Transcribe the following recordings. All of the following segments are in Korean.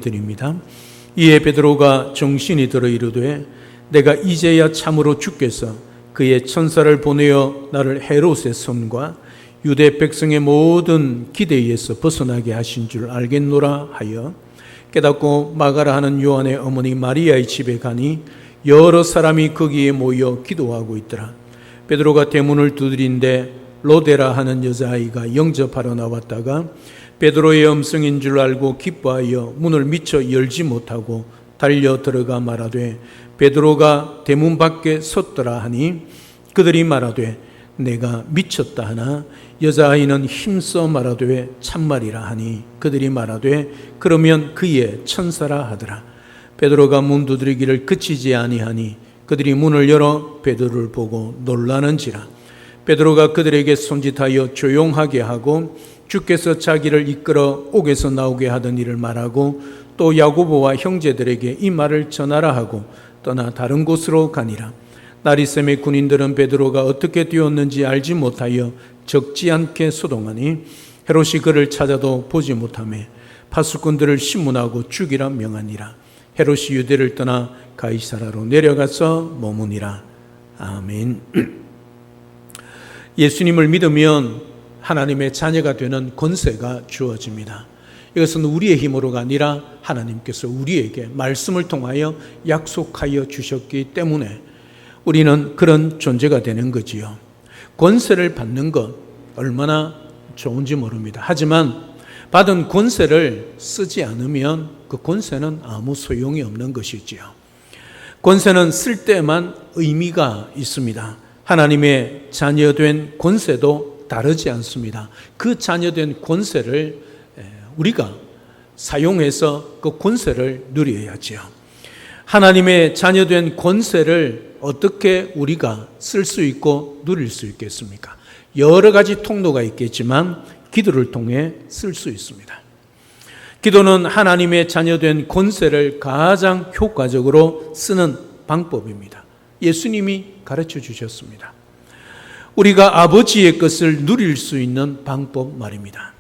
드립니다. 이에 베드로가 정신이 들어 이르되 내가 이제야 참으로 주께서 그의 천사를 보내어 나를 헤롯의 손과 유대 백성의 모든 기대에서 벗어나게 하신 줄 알겠노라 하여 깨닫고 마가라 하는 요한의 어머니 마리아의 집에 가니 여러 사람이 거기에 모여 기도하고 있더라. 베드로가 대문을 두드린데 로데라 하는 여자아이가 영접하러 나왔다가 베드로의 음성인 줄 알고 기뻐하여 문을 미처 열지 못하고 달려 들어가 말하되 베드로가 대문 밖에 섰더라 하니 그들이 말하되 내가 미쳤다 하나 여자아이는 힘써 말하되 참말이라 하니 그들이 말하되 그러면 그의 천사라 하더라. 베드로가 문 두드리기를 그치지 아니하니 그들이 문을 열어 베드로를 보고 놀라는지라. 베드로가 그들에게 손짓하여 조용하게 하고 주께서 자기를 이끌어 옥에서 나오게 하던 일을 말하고 또 야고보와 형제들에게 이 말을 전하라 하고 떠나 다른 곳으로 가니라. 나리샘의 군인들은 베드로가 어떻게 뛰었는지 알지 못하여 적지 않게 소동하니 헤롯이 그를 찾아도 보지 못하매 파수꾼들을 신문하고 죽이라 명하니라. 헤롯이 유대를 떠나 가이사라로 내려가서 머무니라. 아멘. 예수님을 믿으면 하나님의 자녀가 되는 권세가 주어집니다. 이것은 우리의 힘으로가 아니라 하나님께서 우리에게 말씀을 통하여 약속하여 주셨기 때문에 우리는 그런 존재가 되는 거지요. 권세를 받는 것 얼마나 좋은지 모릅니다. 하지만 받은 권세를 쓰지 않으면 그 권세는 아무 소용이 없는 것이지요. 권세는 쓸 때만 의미가 있습니다. 하나님의 자녀된 권세도 다르지 않습니다. 그 자녀된 권세를 우리가 사용해서 그 권세를 누려야지요. 하나님의 자녀된 권세를 어떻게 우리가 쓸 수 있고 누릴 수 있겠습니까? 여러 가지 통로가 있겠지만 기도를 통해 쓸 수 있습니다. 기도는 하나님의 자녀된 권세를 가장 효과적으로 쓰는 방법입니다. 예수님이 가르쳐 주셨습니다. 우리가 아버지의 것을 누릴 수 있는 방법 말입니다.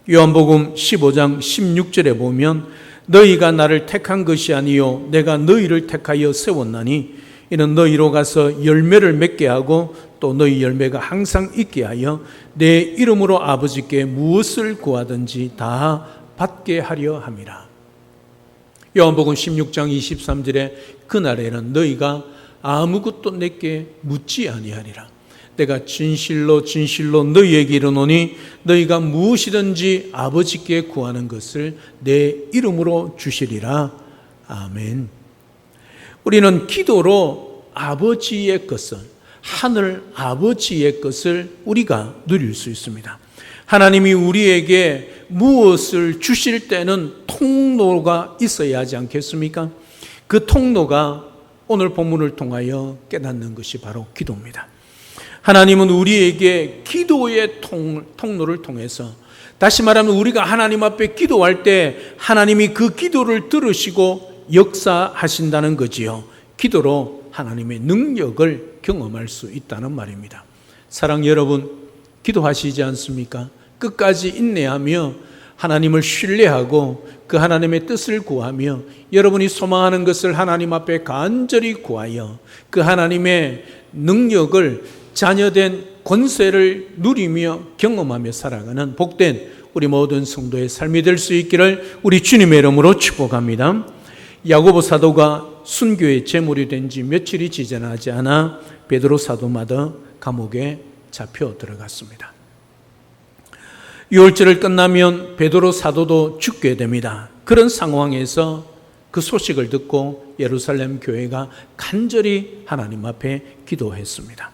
요한복음 15장 16절에 보면 너희가 나를 택한 것이 아니요 내가 너희를 택하여 세웠나니 이는 너희로 가서 열매를 맺게 하고 또 너희 열매가 항상 있게 하여 내 이름으로 아버지께 무엇을 구하든지 다 받게 하려 함이라. 요한복음 16장 23절에 그날에는 너희가 아무것도 내게 묻지 아니하리라. 내가 진실로 진실로 너희에게 이르노니 너희가 무엇이든지 아버지께 구하는 것을 내 이름으로 주시리라. 아멘. 우리는 기도로 아버지의 것을, 하늘 아버지의 것을 우리가 누릴 수 있습니다. 하나님이 우리에게 무엇을 주실 때는 통로가 있어야 하지 않겠습니까? 그 통로가 오늘 본문을 통하여 깨닫는 것이 바로 기도입니다. 하나님은 우리에게 기도의 통로를 통해서, 다시 말하면 우리가 하나님 앞에 기도할 때 하나님이 그 기도를 들으시고 역사하신다는 거지요. 기도로 하나님의 능력을 경험할 수 있다는 말입니다. 사랑 여러분, 기도하시지 않습니까? 끝까지 인내하며 하나님을 신뢰하고 그 하나님의 뜻을 구하며 여러분이 소망하는 것을 하나님 앞에 간절히 구하여 그 하나님의 능력을, 자녀된 권세를 누리며 경험하며 살아가는 복된 우리 모든 성도의 삶이 될 수 있기를 우리 주님의 이름으로 축복합니다. 야고보 사도가 순교의 제물이 된 지 며칠이 지나지 않아 베드로 사도마다 감옥에 잡혀 들어갔습니다. 6월절을 끝나면 베드로 사도도 죽게 됩니다. 그런 상황에서 그 소식을 듣고 예루살렘 교회가 간절히 하나님 앞에 기도했습니다.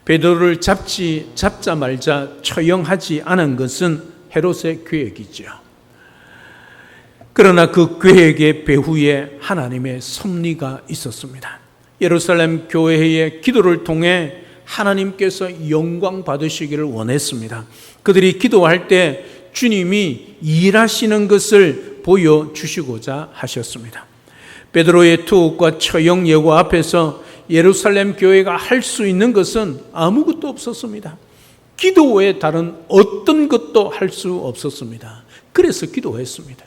베드로를 잡자 말자 처형하지 않은 것은 헤롯의 계획이죠. 그러나 그 계획의 배후에 하나님의 섭리가 있었습니다. 예루살렘 교회의 기도를 통해 하나님께서 영광 받으시기를 원했습니다. 그들이 기도할 때 주님이 일하시는 것을 보여주시고자 하셨습니다. 베드로의 투옥과 처형 예고 앞에서 예루살렘 교회가 할 수 있는 것은 아무것도 없었습니다. 기도 외에 다른 어떤 것도 할 수 없었습니다. 그래서 기도했습니다.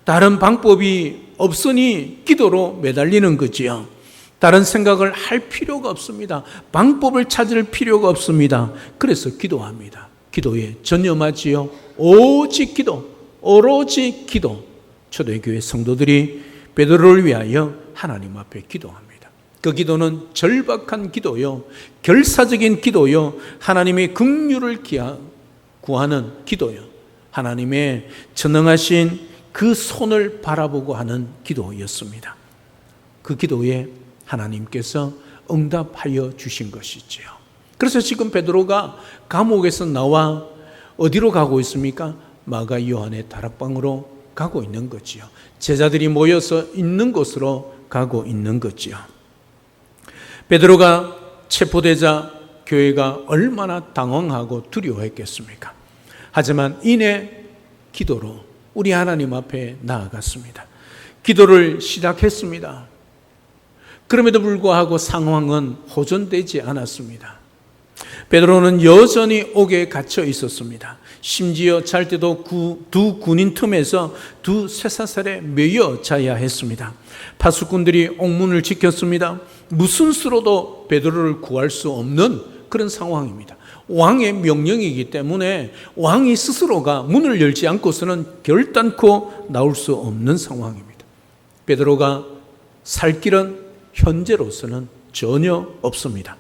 다른 방법이 없으니 기도로 매달리는 거지요. 다른 생각을 할 필요가 없습니다. 방법을 찾을 필요가 없습니다. 그래서 기도합니다. 기도에 전념하지요. 오직 기도, 오로지 기도. 초대교회 성도들이 베드로를 위하여 하나님 앞에 기도합니다. 그 기도는 절박한 기도요, 결사적인 기도요, 하나님의 긍휼을 구하는 기도요, 하나님의 전능하신 그 손을 바라보고 하는 기도였습니다. 그 기도에 하나님께서 응답하여 주신 것이지요. 그래서 지금 베드로가 감옥에서 나와 어디로 가고 있습니까? 마가 요한의 다락방으로 가고 있는 거지요. 제자들이 모여서 있는 곳으로 가고 있는 거지요. 베드로가 체포되자 교회가 얼마나 당황하고 두려워했겠습니까? 하지만 이내 기도로 우리 하나님 앞에 나아갔습니다. 기도를 시작했습니다. 그럼에도 불구하고 상황은 호전되지 않았습니다. 베드로는 여전히 옥에 갇혀 있었습니다. 심지어 잘 때도 두 군인 틈에서 두 쇠사슬에 매여 자야 했습니다. 파수꾼들이 옥문을 지켰습니다. 무슨 수로도 베드로를 구할 수 없는 그런 상황입니다. 왕의 명령이기 때문에 왕이 스스로가 문을 열지 않고서는 결단코 나올 수 없는 상황입니다. 베드로가 살 길은 현재로서는 전혀 없습니다.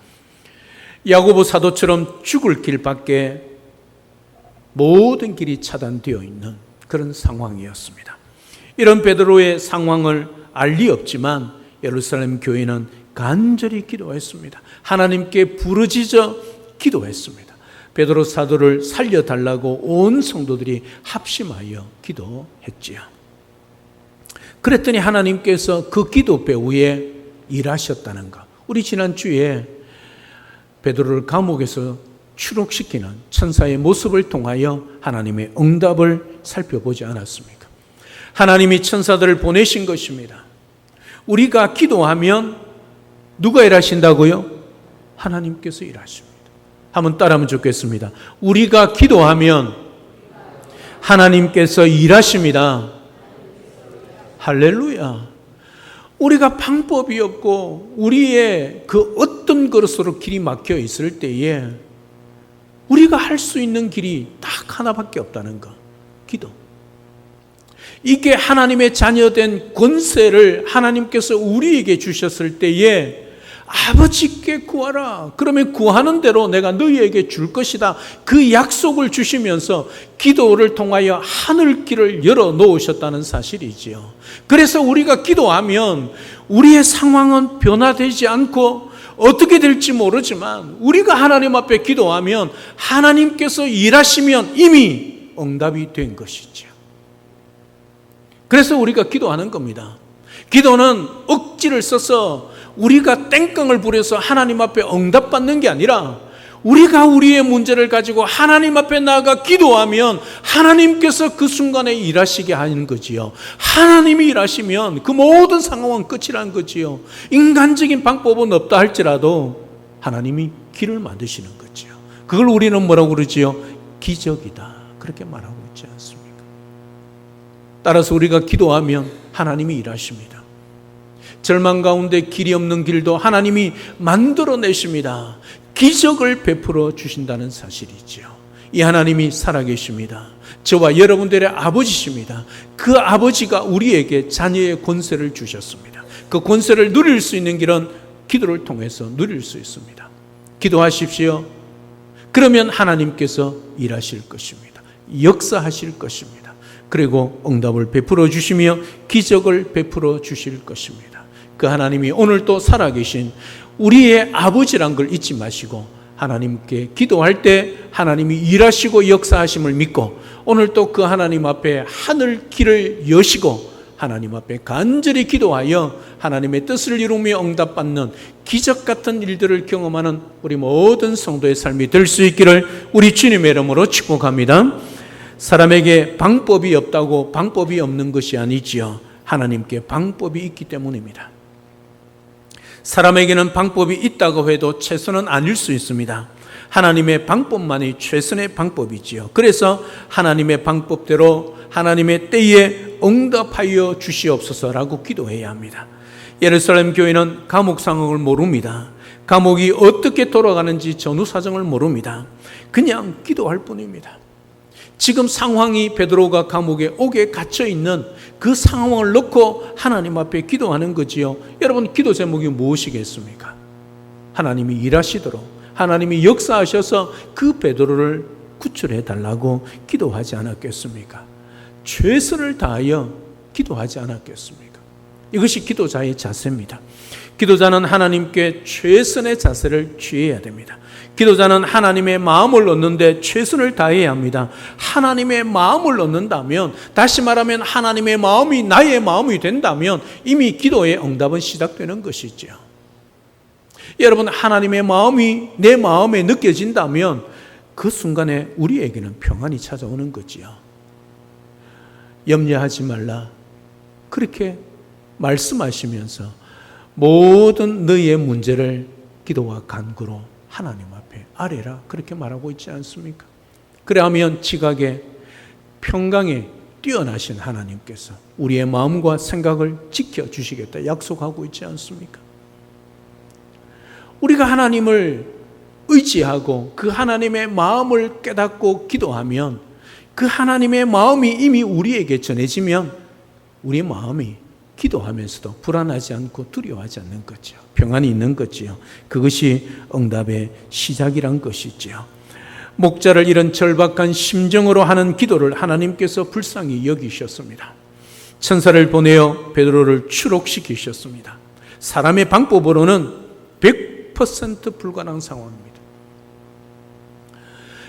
야고보 사도처럼 죽을 길밖에 모든 길이 차단되어 있는 그런 상황이었습니다. 이런 베드로의 상황을 알 리 없지만 예루살렘 교회는 간절히 기도했습니다. 하나님께 부르짖어 기도했습니다. 베드로 사도를 살려달라고 온 성도들이 합심하여 기도했지요. 그랬더니 하나님께서 그 기도 배후에 일하셨다는 것. 우리 지난주에 베드로를 감옥에서 추록시키는 천사의 모습을 통하여 하나님의 응답을 살펴보지 않았습니까? 하나님이 천사들을 보내신 것입니다. 우리가 기도하면 누가 일하신다고요? 하나님께서 일하십니다. 한번 따라하면 좋겠습니다. 우리가 기도하면 하나님께서 일하십니다. 할렐루야. 우리가 방법이 없고 우리의 그 어떤 것으로 길이 막혀 있을 때에 우리가 할 수 있는 길이 딱 하나밖에 없다는 것. 기도. 이게 하나님의 자녀된 권세를 하나님께서 우리에게 주셨을 때에 아버지께 구하라. 그러면 구하는 대로 내가 너희에게 줄 것이다. 그 약속을 주시면서 기도를 통하여 하늘길을 열어 놓으셨다는 사실이지요. 그래서 우리가 기도하면 우리의 상황은 변화되지 않고 어떻게 될지 모르지만 우리가 하나님 앞에 기도하면 하나님께서 일하시면 이미 응답이 된 것이죠. 그래서 우리가 기도하는 겁니다. 기도는 억지를 써서 우리가 땡깡을 부려서 하나님 앞에 응답받는 게 아니라 우리가 우리의 문제를 가지고 하나님 앞에 나아가 기도하면 하나님께서 그 순간에 일하시게 하는 거지요. 하나님이 일하시면 그 모든 상황은 끝이라는 거지요. 인간적인 방법은 없다 할지라도 하나님이 길을 만드시는 거지요. 그걸 우리는 뭐라고 그러지요? 기적이다. 그렇게 말하고 있지 않습니까? 따라서 우리가 기도하면 하나님이 일하십니다. 절망 가운데 길이 없는 길도 하나님이 만들어내십니다. 기적을 베풀어 주신다는 사실이지요. 이 하나님이 살아계십니다. 저와 여러분들의 아버지십니다. 그 아버지가 우리에게 자녀의 권세를 주셨습니다. 그 권세를 누릴 수 있는 길은 기도를 통해서 누릴 수 있습니다. 기도하십시오. 그러면 하나님께서 일하실 것입니다. 역사하실 것입니다. 그리고 응답을 베풀어 주시며 기적을 베풀어 주실 것입니다. 그 하나님이 오늘도 살아계신 우리의 아버지란 걸 잊지 마시고 하나님께 기도할 때 하나님이 일하시고 역사하심을 믿고 오늘도 그 하나님 앞에 하늘 길을 여시고 하나님 앞에 간절히 기도하여 하나님의 뜻을 이루며 응답받는 기적 같은 일들을 경험하는 우리 모든 성도의 삶이 될 수 있기를 우리 주님의 이름으로 축복합니다. 사람에게 방법이 없다고 방법이 없는 것이 아니지요. 하나님께 방법이 있기 때문입니다. 사람에게는 방법이 있다고 해도 최선은 아닐 수 있습니다. 하나님의 방법만이 최선의 방법이지요. 그래서 하나님의 방법대로 하나님의 때에 응답하여 주시옵소서라고 기도해야 합니다. 예루살렘 교회는 감옥 상황을 모릅니다. 감옥이 어떻게 돌아가는지 전후 사정을 모릅니다. 그냥 기도할 뿐입니다. 지금 상황이 베드로가 감옥에 옥에 갇혀있는 그 상황을 놓고 하나님 앞에 기도하는 거지요. 여러분, 기도 제목이 무엇이겠습니까? 하나님이 일하시도록, 하나님이 역사하셔서 그 베드로를 구출해 달라고 기도하지 않았겠습니까? 최선을 다하여 기도하지 않았겠습니까? 이것이 기도자의 자세입니다. 기도자는 하나님께 최선의 자세를 취해야 됩니다. 기도자는 하나님의 마음을 얻는데 최선을 다해야 합니다. 하나님의 마음을 얻는다면, 다시 말하면 하나님의 마음이 나의 마음이 된다면 이미 기도의 응답은 시작되는 것이죠. 여러분, 하나님의 마음이 내 마음에 느껴진다면 그 순간에 우리에게는 평안이 찾아오는 거지요. 염려하지 말라, 그렇게 말씀하시면서 모든 너희의 문제를 기도와 간구로 하나님 앞에 아뢰라, 그렇게 말하고 있지 않습니까? 그러하면 지각에 평강에 뛰어나신 하나님께서 우리의 마음과 생각을 지켜주시겠다 약속하고 있지 않습니까? 우리가 하나님을 의지하고 그 하나님의 마음을 깨닫고 기도하면, 그 하나님의 마음이 이미 우리에게 전해지면 우리 마음이 기도하면서도 불안하지 않고 두려워하지 않는 거죠. 평안이 있는 거지요. 그것이 응답의 시작이란 것이지요. 목자를 잃은 절박한 심정으로 하는 기도를 하나님께서 불쌍히 여기셨습니다. 천사를 보내어 베드로를 추록시키셨습니다. 사람의 방법으로는 100% 불가능한 상황입니다.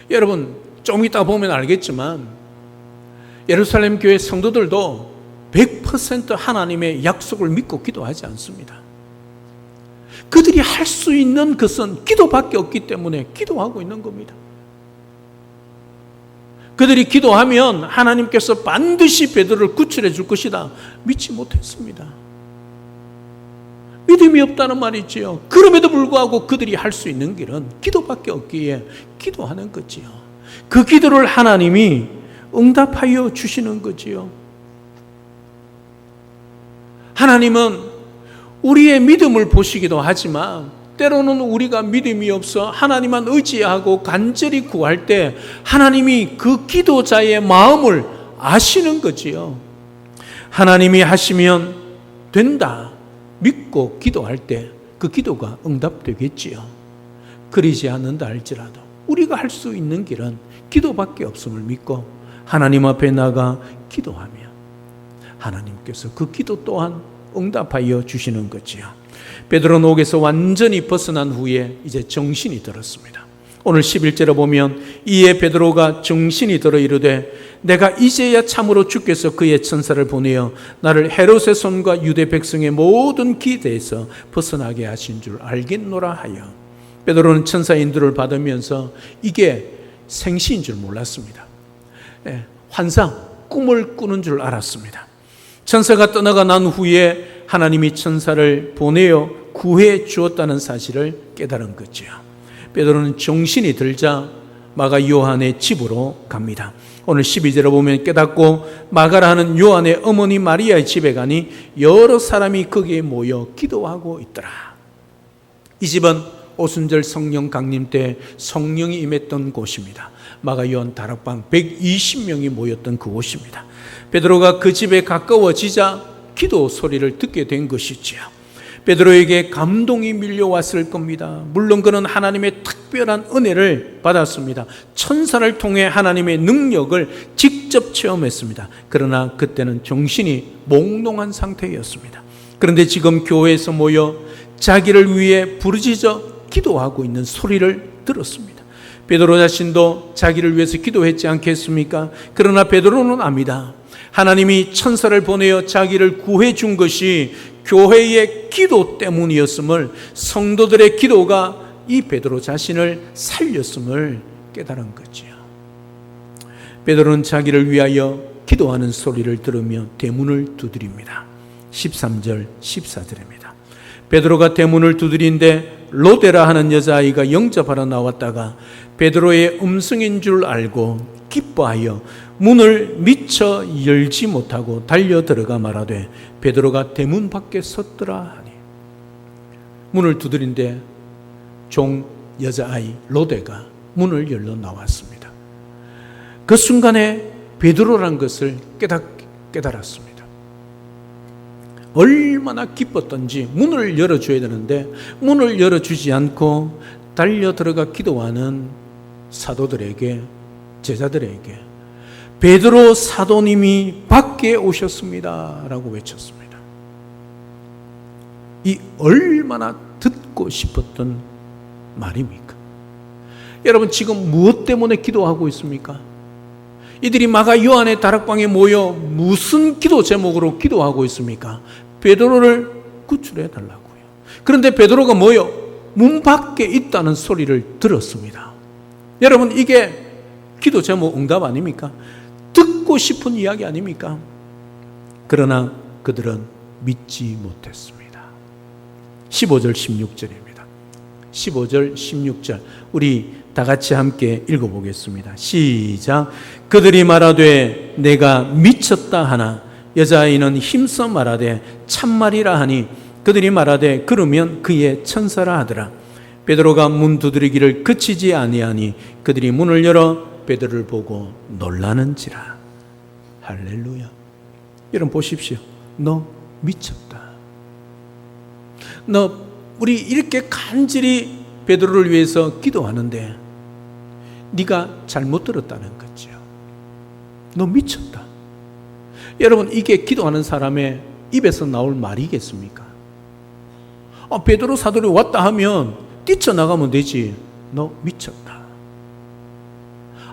여러분, 좀 이따 보면 알겠지만 예루살렘 교회 성도들도 100% 하나님의 약속을 믿고 기도하지 않습니다. 그들이 할 수 있는 것은 기도밖에 없기 때문에 기도하고 있는 겁니다. 그들이 기도하면 하나님께서 반드시 베드로를 구출해 줄 것이다 믿지 못했습니다. 믿음이 없다는 말이지요. 그럼에도 불구하고 그들이 할 수 있는 길은 기도밖에 없기에 기도하는 거지요. 그 기도를 하나님이 응답하여 주시는 거지요. 하나님은 우리의 믿음을 보시기도 하지만 때로는 우리가 믿음이 없어 하나님만 의지하고 간절히 구할 때 하나님이 그 기도자의 마음을 아시는 거지요. 하나님이 하시면 된다 믿고 기도할 때 그 기도가 응답되겠지요. 그러지 않는다 할지라도 우리가 할 수 있는 길은 기도밖에 없음을 믿고 하나님 앞에 나가 기도하며 하나님께서 그 기도 또한 응답하여 주시는 거지요. 베드로는 옥에서 완전히 벗어난 후에 이제 정신이 들었습니다. 오늘 11절에 보면 이에 베드로가 정신이 들어 이르되 내가 이제야 참으로 주께서 그의 천사를 보내어 나를 헤롯의 손과 유대 백성의 모든 기대에서 벗어나게 하신 줄 알겠노라 하여. 베드로는 천사의 인도를 받으면서 이게 생시인 줄 몰랐습니다. 환상, 꿈을 꾸는 줄 알았습니다. 천사가 떠나가 난 후에 하나님이 천사를 보내어 구해 주었다는 사실을 깨달은 거죠. 베드로는 정신이 들자 마가 요한의 집으로 갑니다. 오늘 12절에 보면 깨닫고 마가라 하는 요한의 어머니 마리아의 집에 가니 여러 사람이 거기에 모여 기도하고 있더라. 이 집은 오순절 성령 강림 때 성령이 임했던 곳입니다. 마가 요한 다락방 120명이 모였던 그곳입니다. 베드로가 그 집에 가까워지자 기도 소리를 듣게 된 것이지요. 베드로에게 감동이 밀려왔을 겁니다. 물론 그는 하나님의 특별한 은혜를 받았습니다. 천사를 통해 하나님의 능력을 직접 체험했습니다. 그러나 그때는 정신이 몽롱한 상태였습니다. 그런데 지금 교회에서 모여 자기를 위해 부르짖어 기도하고 있는 소리를 들었습니다. 베드로 자신도 자기를 위해서 기도했지 않겠습니까? 그러나 베드로는 압니다. 하나님이 천사를 보내어 자기를 구해 준 것이 교회의 기도 때문이었음을, 성도들의 기도가 이 베드로 자신을 살렸음을 깨달은 거지요. 베드로는 자기를 위하여 기도하는 소리를 들으며 대문을 두드립니다. 13절 14절입니다. 베드로가 대문을 두드린데 로데라 하는 여자아이가 영접하러 나왔다가 베드로의 음성인 줄 알고 기뻐하여 문을 미처 열지 못하고 달려 들어가 말하되 베드로가 대문 밖에 섰더라 하니. 문을 두드린데 종 여자아이 로데가 문을 열러 나왔습니다. 그 순간에 베드로란 것을 깨달았습니다. 얼마나 기뻤던지 문을 열어줘야 되는데 문을 열어주지 않고 달려 들어가 기도하는 사도들에게, 제자들에게 베드로 사도님이 밖에 오셨습니다 라고 외쳤습니다. 이 얼마나 듣고 싶었던 말입니까? 여러분, 지금 무엇 때문에 기도하고 있습니까? 이들이 마가 요한의 다락방에 모여 무슨 기도 제목으로 기도하고 있습니까? 베드로를 구출해 달라고요. 그런데 베드로가 문 밖에 있다는 소리를 들었습니다. 여러분, 이게 기도 제목 응답 아닙니까? 듣고 싶은 이야기 아닙니까? 그러나 그들은 믿지 못했습니다. 15절 16절입니다. 15절 16절 우리 다 같이 함께 읽어보겠습니다. 시작. 그들이 말하되 내가 미쳤다 하나 여자아이는 힘써 말하되 참말이라 하니 그들이 말하되 그러면 그의 천사라 하더라. 베드로가 문 두드리기를 그치지 아니하니 그들이 문을 열어 베드로를 보고 놀라는지라. 할렐루야. 여러분 보십시오. 너 미쳤다. 우리 이렇게 간절히 베드로를 위해서 기도하는데 네가 잘못 들었다는 거죠. 너 미쳤다. 여러분, 이게 기도하는 사람의 입에서 나올 말이겠습니까? 베드로 사도리 왔다 하면 뛰쳐나가면 되지. 너 미쳤다.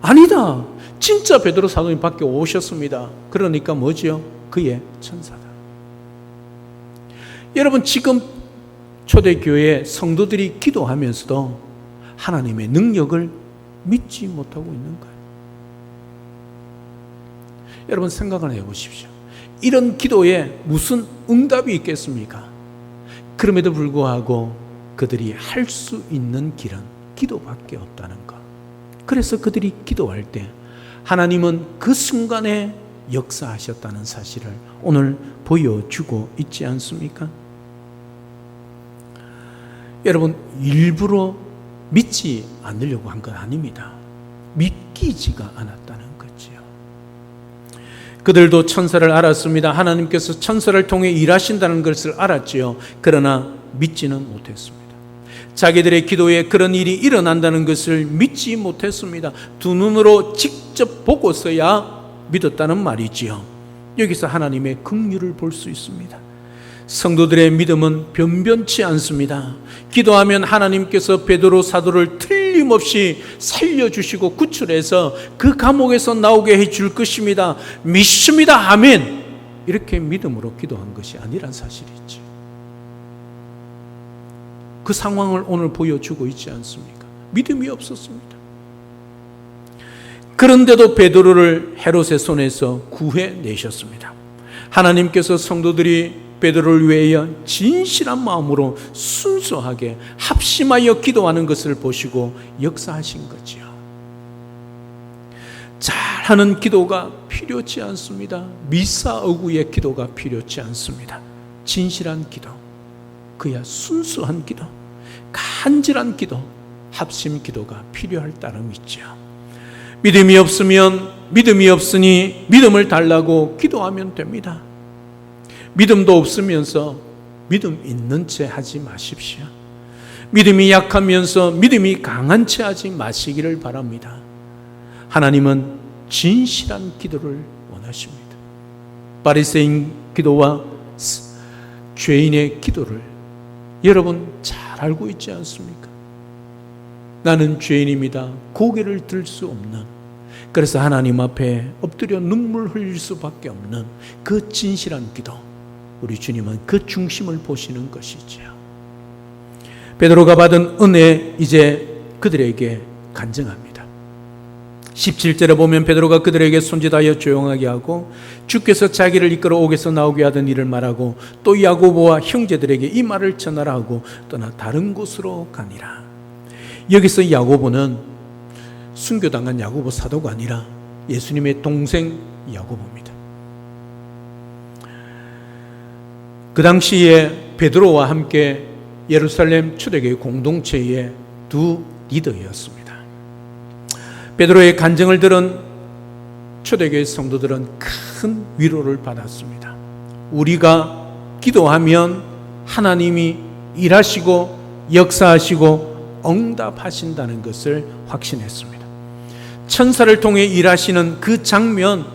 아니다. 진짜 베드로 사도님 밖에 오셨습니다. 그러니까 뭐지요? 그의 천사다. 여러분, 지금 초대교회 성도들이 기도하면서도 하나님의 능력을 믿지 못하고 있는 거예요. 여러분, 생각을 해보십시오. 이런 기도에 무슨 응답이 있겠습니까? 그럼에도 불구하고 그들이 할 수 있는 길은 기도밖에 없다는 것. 그래서 그들이 기도할 때 하나님은 그 순간에 역사하셨다는 사실을 오늘 보여주고 있지 않습니까? 여러분, 일부러 믿지 않으려고 한 건 아닙니다. 믿기지가 않았다는 거지요. 그들도 천사를 알았습니다. 하나님께서 천사를 통해 일하신다는 것을 알았지요. 그러나 믿지는 못했습니다. 자기들의 기도에 그런 일이 일어난다는 것을 믿지 못했습니다. 두 눈으로 직접 보고서야 믿었다는 말이지요. 여기서 하나님의 긍휼을 볼 수 있습니다. 성도들의 믿음은 변변치 않습니다. 기도하면 하나님께서 베드로 사도를 틀림없이 살려주시고 구출해서 그 감옥에서 나오게 해줄 것입니다. 믿습니다. 아멘. 이렇게 믿음으로 기도한 것이 아니란 사실이지. 그 상황을 오늘 보여주고 있지 않습니까? 믿음이 없었습니다. 그런데도 베드로를 헤롯의 손에서 구해내셨습니다. 하나님께서 성도들이 베드로를 위하여 진실한 마음으로 순수하게 합심하여 기도하는 것을 보시고 역사하신 거지요. 잘하는 기도가 필요치 않습니다. 미사어구의 기도가 필요치 않습니다. 진실한 기도, 그야 순수한 기도, 간절한 기도, 합심 기도가 필요할 따름이죠. 믿음이 없으니 믿음을 달라고 기도하면 됩니다. 믿음도 없으면서 믿음 있는 채 하지 마십시오. 믿음이 약하면서 믿음이 강한 채 하지 마시기를 바랍니다. 하나님은 진실한 기도를 원하십니다. 바리새인 기도와 죄인의 기도를 여러분 잘 알고 있지 않습니까? 나는 죄인입니다. 고개를 들 수 없는, 그래서 하나님 앞에 엎드려 눈물 흘릴 수밖에 없는 그 진실한 기도, 우리 주님은 그 중심을 보시는 것이죠. 베드로가 받은 은혜 이제 그들에게 간증합니다. 17절에 보면 베드로가 그들에게 손짓하여 조용하게 하고 주께서 자기를 이끌어 옥에서 나오게 하던 일을 말하고 또 야고보와 형제들에게 이 말을 전하라 하고 떠나 다른 곳으로 가니라. 여기서 야고보는 순교당한 야고보 사도가 아니라 예수님의 동생 야고보입니다. 그 당시에 베드로와 함께 예루살렘 초대교회 공동체의 두 리더였습니다. 베드로의 간증을 들은 초대교회 성도들은 큰 위로를 받았습니다. 우리가 기도하면 하나님이 일하시고 역사하시고 응답하신다는 것을 확신했습니다. 천사를 통해 일하시는 그 장면,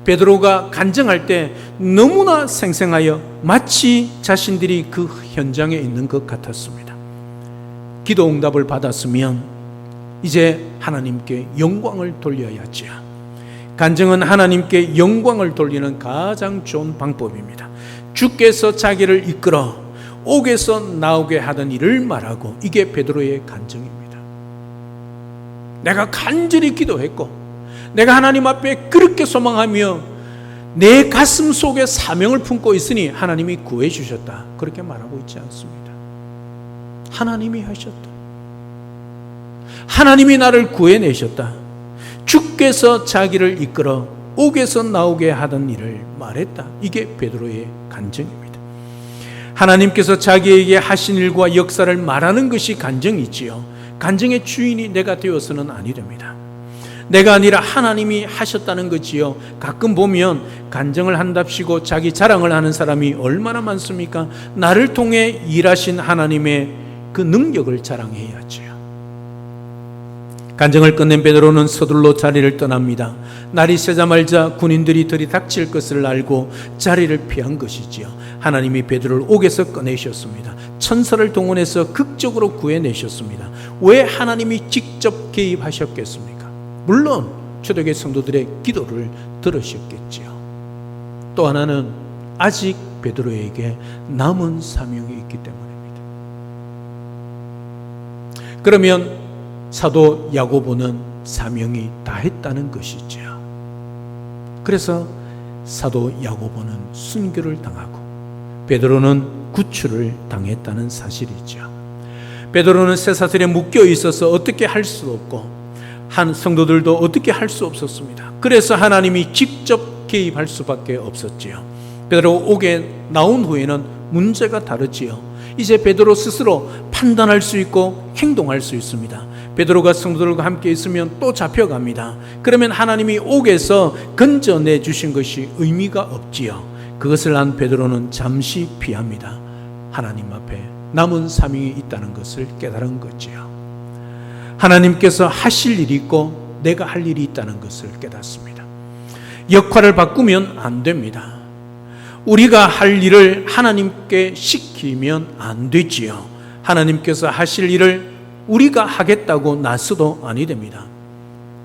베드로가 간증할 때 너무나 생생하여 마치 자신들이 그 현장에 있는 것 같았습니다. 기도 응답을 받았으면 이제 하나님께 영광을 돌려야지요. 간증은 하나님께 영광을 돌리는 가장 좋은 방법입니다. 주께서 자기를 이끌어 옥에서 나오게 하던 일을 말하고, 이게 베드로의 간증입니다. 내가 간절히 기도했고 내가 하나님 앞에 그렇게 소망하며 내 가슴 속에 사명을 품고 있으니 하나님이 구해 주셨다, 그렇게 말하고 있지 않습니다. 하나님이 하셨다. 하나님이 나를 구해내셨다. 주께서 자기를 이끌어 옥에서 나오게 하던 일을 말했다. 이게 베드로의 간증입니다. 하나님께서 자기에게 하신 일과 역사를 말하는 것이 간증이지요. 간증의 주인이 내가 되어서는 아니 됩니다. 내가 아니라 하나님이 하셨다는 거지요. 가끔 보면 간증을 한답시고 자기 자랑을 하는 사람이 얼마나 많습니까? 나를 통해 일하신 하나님의 그 능력을 자랑해야지요. 간증을 끝낸 베드로는 서둘러 자리를 떠납니다. 날이 새자마자 군인들이 들이닥칠 것을 알고 자리를 피한 것이지요. 하나님이 베드로를 옥에서 꺼내셨습니다. 천사를 동원해서 극적으로 구해내셨습니다. 왜 하나님이 직접 개입하셨겠습니까? 물론 초대교회 성도들의 기도를 들으셨겠지요. 또 하나는 아직 베드로에게 남은 사명이 있기 때문입니다. 그러면 사도 야고보는 사명이 다했다는 것이지요. 그래서 사도 야고보는 순교를 당하고 베드로는 구출을 당했다는 사실이죠. 베드로는 쇠사슬에 묶여 있어서 어떻게 할 수 없고 한 성도들도 어떻게 할 수 없었습니다. 그래서 하나님이 직접 개입할 수밖에 없었지요. 베드로 옥에 나온 후에는 문제가 다르지요. 이제 베드로 스스로 판단할 수 있고 행동할 수 있습니다. 베드로가 성도들과 함께 있으면 또 잡혀갑니다. 그러면 하나님이 옥에서 건져내 주신 것이 의미가 없지요. 그것을 안 베드로는 잠시 피합니다. 하나님 앞에 남은 사명이 있다는 것을 깨달은 거지요. 하나님께서 하실 일이 있고 내가 할 일이 있다는 것을 깨닫습니다. 역할을 바꾸면 안 됩니다. 우리가 할 일을 하나님께 시키면 안 되지요. 하나님께서 하실 일을 우리가 하겠다고 나서도 아니 됩니다.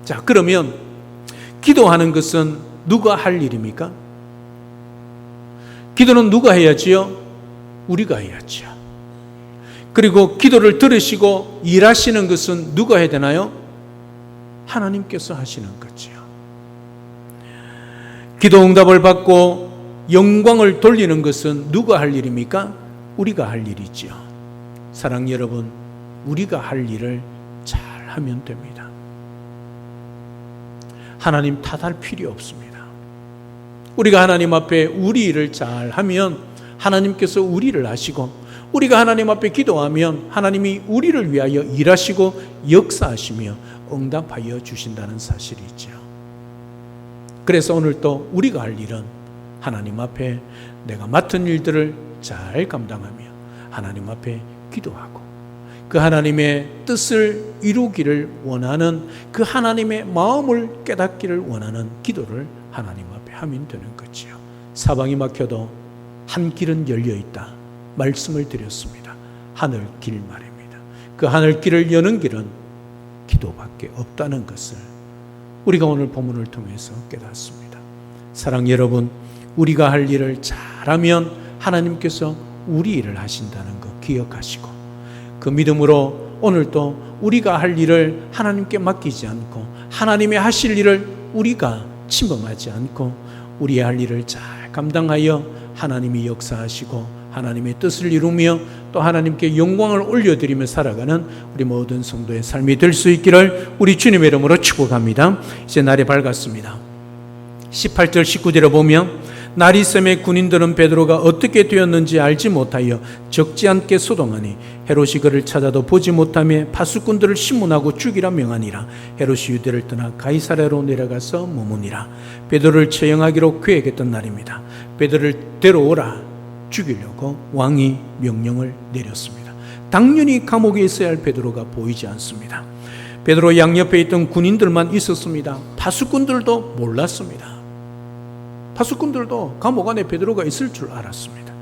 자, 그러면 기도하는 것은 누가 할 일입니까? 기도는 누가 해야지요? 우리가 해야지요. 그리고 기도를 들으시고 일하시는 것은 누가 해야 되나요? 하나님께서 하시는 거지요. 기도 응답을 받고 영광을 돌리는 것은 누가 할 일입니까? 우리가 할 일이지요. 사랑 여러분, 우리가 할 일을 잘 하면 됩니다. 하나님 탓할 필요 없습니다. 우리가 하나님 앞에 우리 일을 잘 하면 하나님께서 우리 일을 하시고, 우리가 하나님 앞에 기도하면 하나님이 우리를 위하여 일하시고 역사하시며 응답하여 주신다는 사실이죠. 그래서 오늘 또 우리가 할 일은 하나님 앞에 내가 맡은 일들을 잘 감당하며 하나님 앞에 기도하고 그 하나님의 뜻을 이루기를 원하는, 그 하나님의 마음을 깨닫기를 원하는 기도를 하나님 앞에 하면 되는 거지요. 사방이 막혀도 한 길은 열려 있다 말씀을 드렸습니다. 하늘길 말입니다. 그 하늘길을 여는 길은 기도밖에 없다는 것을 우리가 오늘 본문을 통해서 깨닫습니다. 사랑 여러분, 우리가 할 일을 잘하면 하나님께서 우리 일을 하신다는 것 기억하시고, 그 믿음으로 오늘도 우리가 할 일을 하나님께 맡기지 않고 하나님의 하실 일을 우리가 침범하지 않고 우리의 할 일을 잘 감당하여 하나님이 역사하시고 하나님의 뜻을 이루며 또 하나님께 영광을 올려드리며 살아가는 우리 모든 성도의 삶이 될 수 있기를 우리 주님의 이름으로 축복합니다. 이제 날이 밝았습니다. 18절 19절에 보면 날이 새매 군인들은 베드로가 어떻게 되었는지 알지 못하여 적지 않게 소동하니 헤롯이 그를 찾아도 보지 못하며 파수꾼들을 신문하고 죽이라 명하니라. 헤롯이 유대를 떠나 가이사랴로 내려가서 머무니라. 베드로를 처형하기로 계획했던 날입니다. 베드로를 데려오라 죽이려고 왕이 명령을 내렸습니다. 당연히 감옥에 있어야 할 베드로가 보이지 않습니다. 베드로 양옆에 있던 군인들만 있었습니다. 파수꾼들도 몰랐습니다. 파수꾼들도 감옥 안에 베드로가 있을 줄 알았습니다.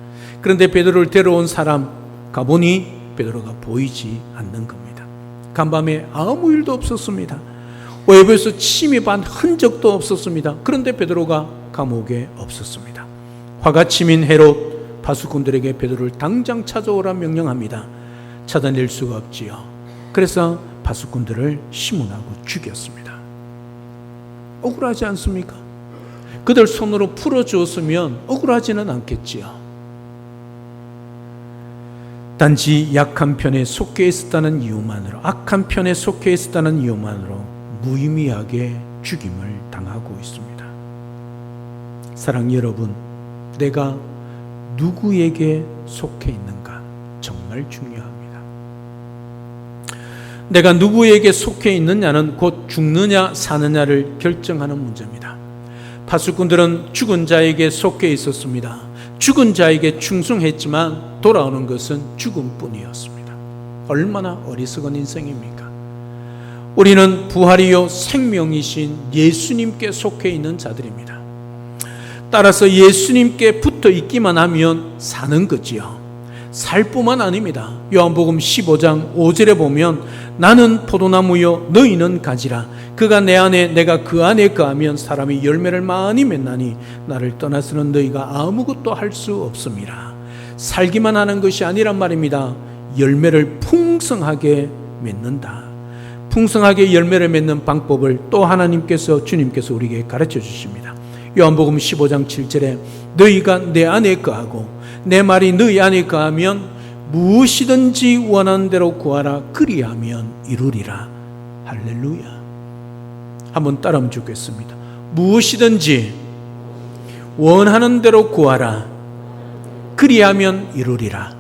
그런데 베드로를 데려온 사람 가보니 베드로가 보이지 않는 겁니다. 간밤에 아무 일도 없었습니다. 외부에서 침입한 흔적도 없었습니다. 그런데 베드로가 감옥에 없었습니다. 화가 치민 헤롯 파수꾼들에게 베드로를 당장 찾아오라 명령합니다. 찾아낼 수가 없지요. 그래서 파수꾼들을 심문하고 죽였습니다. 억울하지 않습니까? 그들 손으로 풀어주었으면 억울하지는 않겠지요. 단지 약한 편에 속해 있었다는 이유만으로, 악한 편에 속해 있었다는 이유만으로 무의미하게 죽임을 당하고 있습니다. 사랑하는 여러분, 내가 누구에게 속해 있는가 정말 중요합니다. 내가 누구에게 속해 있느냐는 곧 죽느냐 사느냐를 결정하는 문제입니다. 파수꾼들은 죽은 자에게 속해 있었습니다. 죽은 자에게 충성했지만 돌아오는 것은 죽음뿐이었습니다. 얼마나 어리석은 인생입니까? 우리는 부활이요 생명이신 예수님께 속해 있는 자들입니다. 따라서 예수님께 붙어 있기만 하면 사는 거지요. 살 뿐만 아닙니다. 요한복음 15장 5절에 보면 나는 포도나무요 너희는 가지라. 그가 내 안에 내가 그 안에 거하면 사람이 열매를 많이 맺나니 나를 떠나서는 너희가 아무것도 할 수 없음이라. 살기만 하는 것이 아니란 말입니다. 열매를 풍성하게 맺는다. 풍성하게 열매를 맺는 방법을 또 하나님께서 주님께서 우리에게 가르쳐 주십니다. 요한복음 15장 7절에 너희가 내 안에 거하고 내 말이 너희 안에 거하면 무엇이든지 원하는 대로 구하라. 그리하면 이루리라. 할렐루야. 한번 따라하면 좋겠습니다. 무엇이든지 원하는 대로 구하라. 그리하면 이루리라.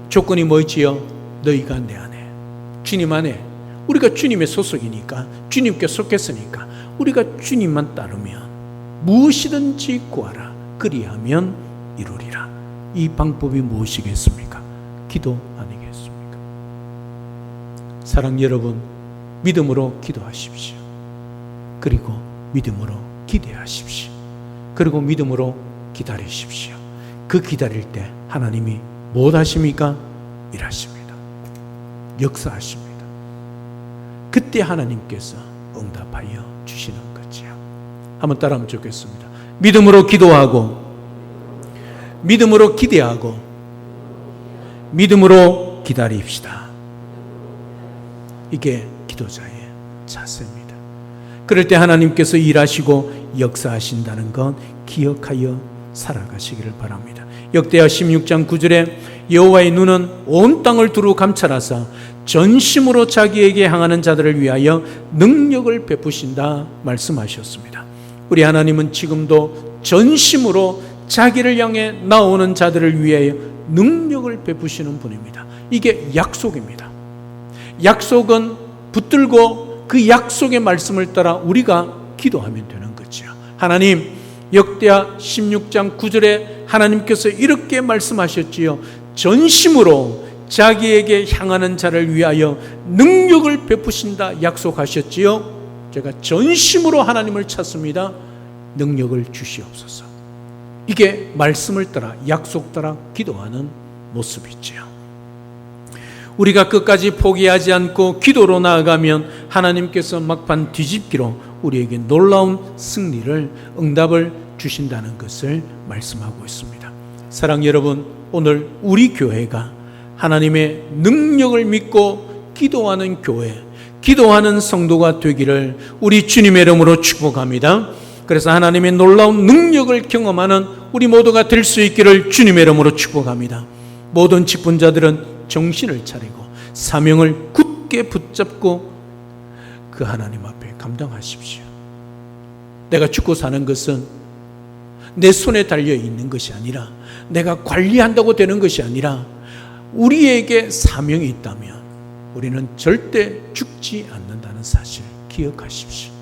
조건이 뭐지요? 너희가 내 안에, 주님 안에. 우리가 주님의 소속이니까, 주님께 속했으니까 우리가 주님만 따르면 무엇이든지 구하라. 그리하면 이루리라. 이 방법이 무엇이겠습니까? 기도 아니겠습니까? 사랑 여러분, 믿음으로 기도하십시오. 그리고 믿음으로 기대하십시오. 그리고 믿음으로 기다리십시오. 그 기다릴 때 하나님이 뭘 하십니까? 일하십니다. 역사하십니다. 그때 하나님께서 응답하여 주시는 거지요. 한번 따라하면 좋겠습니다. 믿음으로 기도하고, 믿음으로 기대하고, 믿음으로 기다립시다. 이게 기도자의 자세입니다. 그럴 때 하나님께서 일하시고 역사하신다는 건 기억하여 살아가시기를 바랍니다. 역대하 16장 9절에 여호와의 눈은 온 땅을 두루 감찰하사 전심으로 자기에게 향하는 자들을 위하여 능력을 베푸신다 말씀하셨습니다. 우리 하나님은 지금도 전심으로 자기를 향해 나오는 자들을 위하여 능력을 베푸시는 분입니다. 이게 약속입니다. 약속은 붙들고 그 약속의 말씀을 따라 우리가 기도하면 되는 거죠. 하나님, 역대하 16장 9절에 하나님께서 이렇게 말씀하셨지요. 전심으로 자기에게 향하는 자를 위하여 능력을 베푸신다 약속하셨지요. 제가 전심으로 하나님을 찾습니다. 능력을 주시옵소서. 이게 말씀을 따라, 약속 따라 기도하는 모습이지요. 우리가 끝까지 포기하지 않고 기도로 나아가면 하나님께서 막판 뒤집기로 우리에게 놀라운 승리를, 응답을 주신다는 것을 말씀하고 있습니다. 사랑 여러분, 오늘 우리 교회가 하나님의 능력을 믿고 기도하는 교회, 기도하는 성도가 되기를 우리 주님의 이름으로 축복합니다. 그래서 하나님의 놀라운 능력을 경험하는 우리 모두가 될 수 있기를 주님의 이름으로 축복합니다. 모든 직분자들은 정신을 차리고 사명을 굳게 붙잡고 그 하나님 앞에 감당하십시오. 내가 죽고 사는 것은 내 손에 달려 있는 것이 아니라, 내가 관리한다고 되는 것이 아니라, 우리에게 사명이 있다면 우리는 절대 죽지 않는다는 사실 기억하십시오.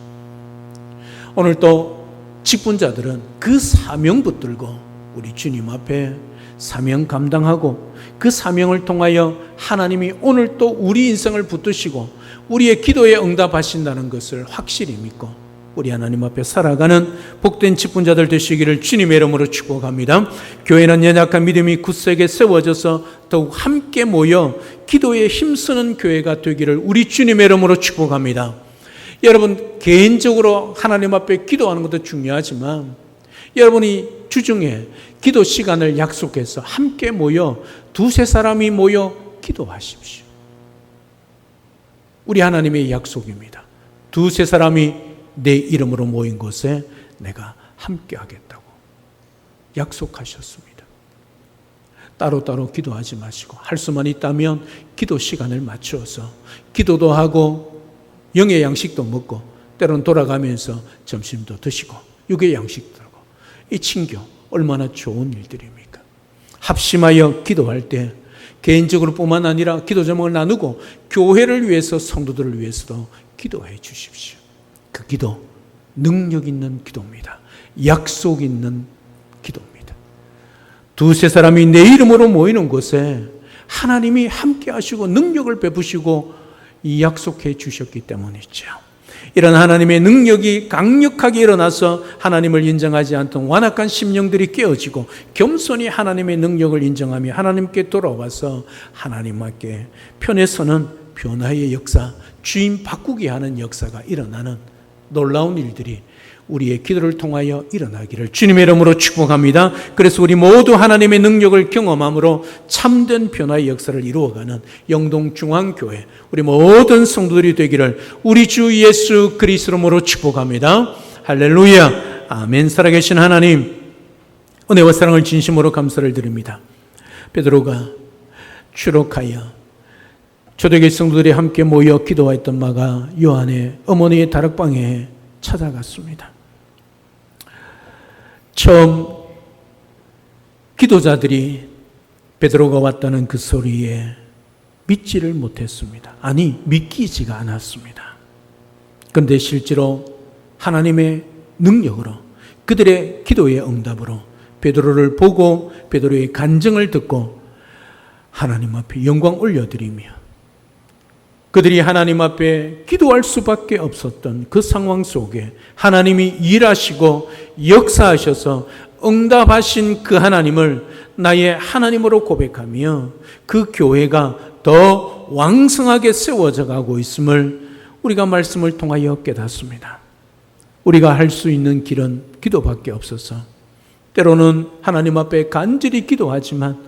오늘 또 직분자들은 그 사명 붙들고 우리 주님 앞에 사명 감당하고, 그 사명을 통하여 하나님이 오늘 또 우리 인생을 붙드시고 우리의 기도에 응답하신다는 것을 확실히 믿고 우리 하나님 앞에 살아가는 복된 직분자들 되시기를 주님의 이름으로 축복합니다. 교회는 연약한 믿음이 굳세게 세워져서 더욱 함께 모여 기도에 힘쓰는 교회가 되기를 우리 주님의 이름으로 축복합니다. 여러분, 개인적으로 하나님 앞에 기도하는 것도 중요하지만 여러분이 주중에 기도 시간을 약속해서 함께 모여 두세 사람이 모여 기도하십시오. 우리 하나님의 약속입니다. 두세 사람이 내 이름으로 모인 곳에 내가 함께 하겠다고 약속하셨습니다. 따로따로 기도하지 마시고 할 수만 있다면 기도 시간을 맞추어서 기도도 하고 영의 양식도 먹고 때론 돌아가면서 점심도 드시고 육의 양식도 하고, 이 친교 얼마나 좋은 일들입니까? 합심하여 기도할 때 개인적으로 뿐만 아니라 기도 제목을 나누고 교회를 위해서, 성도들을 위해서도 기도해 주십시오. 그 기도 능력 있는 기도입니다. 약속 있는 기도입니다. 두세 사람이 내 이름으로 모이는 곳에 하나님이 함께 하시고 능력을 베푸시고 약속해 주셨기 때문이죠. 이런 하나님의 능력이 강력하게 일어나서 하나님을 인정하지 않던 완악한 심령들이 깨어지고 겸손히 하나님의 능력을 인정하며 하나님께 돌아와서 하나님께 편에 서는 변화의 역사, 주인 바꾸게 하는 역사가 일어나는 놀라운 일들이 우리의 기도를 통하여 일어나기를 주님의 이름으로 축복합니다. 그래서 우리 모두 하나님의 능력을 경험함으로 참된 변화의 역사를 이루어가는 영동중앙교회 우리 모든 성도들이 되기를 우리 주 예수 그리스도 이름으로 축복합니다. 할렐루야. 아멘. 살아계신 하나님, 은혜와 사랑을 진심으로 감사를 드립니다. 베드로가 추록하여 초대교회 성도들이 함께 모여 기도했던 마가 요한의 어머니의 다락방에 찾아갔습니다. 처음 기도자들이 베드로가 왔다는 그 소리에 믿지를 못했습니다. 아니, 믿기지가 않았습니다. 그런데 실제로 하나님의 능력으로, 그들의 기도의 응답으로 베드로를 보고 베드로의 간증을 듣고 하나님 앞에 영광 올려드리며 그들이 하나님 앞에 기도할 수밖에 없었던 그 상황 속에 하나님이 일하시고 역사하셔서 응답하신 그 하나님을 나의 하나님으로 고백하며 그 교회가 더 왕성하게 세워져 가고 있음을 우리가 말씀을 통하여 깨닫습니다. 우리가 할 수 있는 길은 기도밖에 없어서 때로는 하나님 앞에 간절히 기도하지만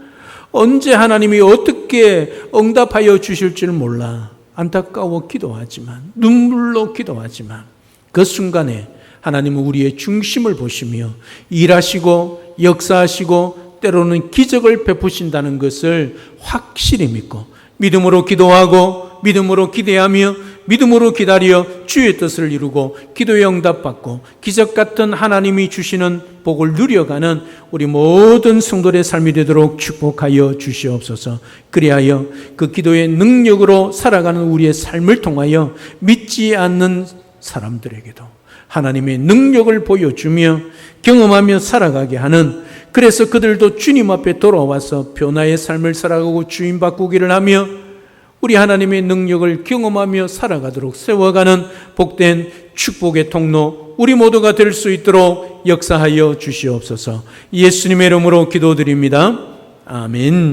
언제 하나님이 어떻게 응답하여 주실 줄 몰라 안타까워 기도하지만, 눈물로 기도하지만 그 순간에 하나님은 우리의 중심을 보시며 일하시고 역사하시고 때로는 기적을 베푸신다는 것을 확실히 믿고 믿음으로 기도하고 믿음으로 기대하며 믿음으로 기다려 주의 뜻을 이루고 기도의 응답받고 기적 같은 하나님이 주시는 복을 누려가는 우리 모든 성도의 삶이 되도록 축복하여 주시옵소서. 그리하여 그 기도의 능력으로 살아가는 우리의 삶을 통하여 믿지 않는 사람들에게도 하나님의 능력을 보여주며 경험하며 살아가게 하는, 그래서 그들도 주님 앞에 돌아와서 변화의 삶을 살아가고 주인 바꾸기를 하며 우리 하나님의 능력을 경험하며 살아가도록 세워가는 복된 축복의 통로 우리 모두가 될 수 있도록 역사하여 주시옵소서. 예수님의 이름으로 기도드립니다. 아멘.